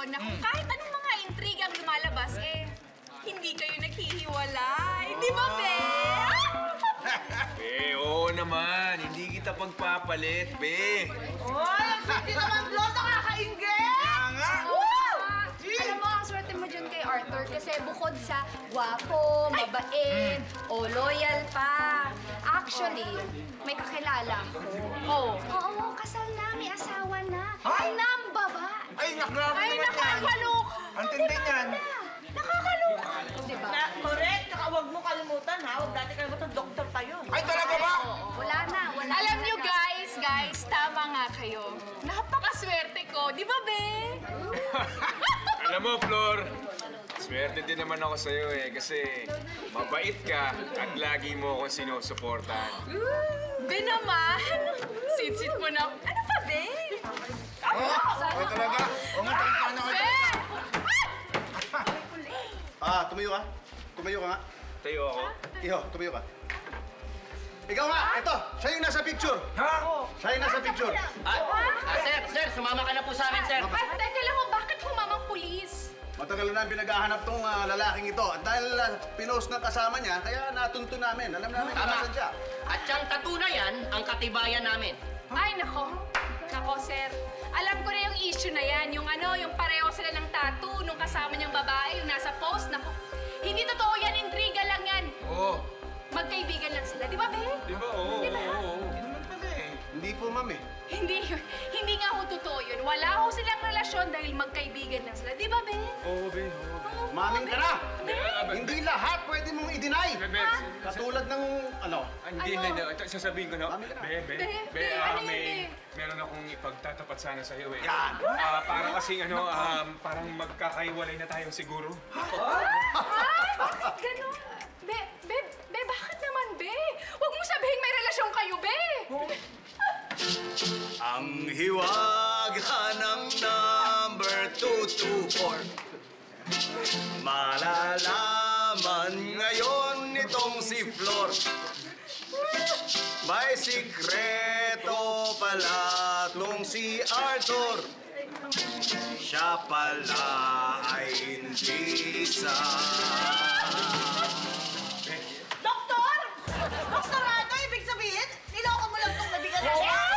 na kung kahit anong mga intrigang lumalabas, hindi kayo naghihiwalay. Di ba, Be? Oo naman. Hindi kita pagpapalit, Be. Oy, ang sweet naman, Flor. Nakakaingit! Kaya nga! Alam mo, ang swerte mo dyan kay Arthur kasi bukod sa gwapo, mabait, loyal pa. Actually, may kakilala ko. Oo, kasal na, may asawa na. Ay, nambaba. Ay, nagrabi naman yan. Nakakaloka. Ang tindi niyan. Nakakaloka. Diba? Correct. Saka huwag mo kalimutan, ha? Huwag dati kalimutan, doktor tayo. Ay, talaga ba? Wala na. Alam nyo, guys, tama nga kayo. Napakaswerte ko. Di ba, Be? Alam mo, Flor, swerte din naman ako sa'yo kasi mabait ka at lagi mo akong sinusuportahan. Be naman. Sit mo na. Ano pa, Be? Oo talaga. O nga, talipan ako. Be! Tumayo ka. Tumayo ka nga. Tayo ako. Iho, tumayo ka. Ikaw nga, ito, siya yung nasa picture. Ha? Siya yung nasa picture. Sir, sumama ka na po sa akin, sir. Teka lang, bakit humamang pulis? Matagal na pinaghahanap tong lalaking ito. At dahil pinost ng kasama niya, kaya natunto namin. Alam namin kung nasan siya. At siyang tattoo na yan, ang katibayan namin. Ay, nako. Nako, sir. Alam ko na yung issue na yan. Yung pareho sila ng tattoo nung kasama niyang babae, yung nasa post. Nako, hindi totoo yan. Intriga lang yan. Oo. Magkaibigan lang sila. Di ba, Be? Di ba? Oo. Di ba? Naman pala eh. Hindi po, ma'am eh. Hindi nga ho totoo yun. Wala ho silang relasyon dahil magkaibigan lang sila. Di ba, Be? Oo, Be. Maming ka na! Hindi lahat pwede mong i-deny. Be, Katulad ng, Hindi. Sasabihin ko na. Mami ka na. Be, ano yun, Be? Meron akong ipagtatapat sana sa'yo eh. Yan! Parang kasing parang magkakaiwalay na tayo siguro. Ay, bakit ganun? Be, bakit naman, Be? Huwag mo sabihin may relasyon kayo, Be! Ang hiwaga ng number 224. Malalaman ngayon nitong si Flor. May sikreto pala tong si Arthur. Siya pala ay hindi isa. Doktor! Doktor, ano ibig sabihin? Niloko mo lang itong nabigan na yan?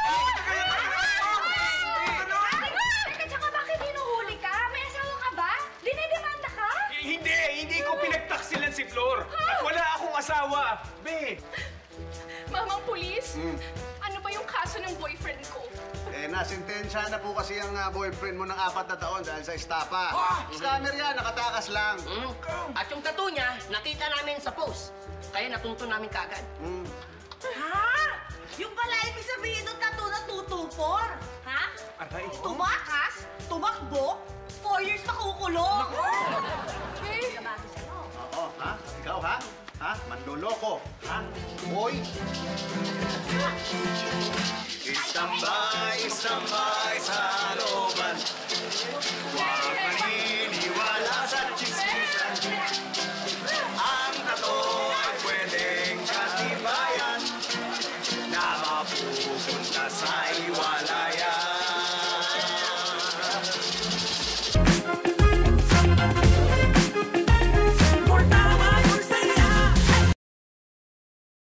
Teka, tsaka bakit hinuhuli ka? May asawa ka ba? Dinedemanda ka? Hindi ko pinagtaksilan si Flor. At wala akong asawa. Be! Mamang pulis, ano ba yung kaso ng boyfriend ko? Nasintensya na po kasi ang boyfriend mo ng 4 na taon dahil sa estapa. Scammer yan, nakatakas lang. At yung tattoo niya, nakita namin sa post. Kaya natunto namin kaagad. Ha? Yung pala ibig sabihin ng tattoo na 224? Ha? Aray. Tumakas? Tumakbo? 4 years na kukulong? Oo, ha? Ikaw, ha? Ha? Manloloko, ha? Hoy! Istambay sa looban.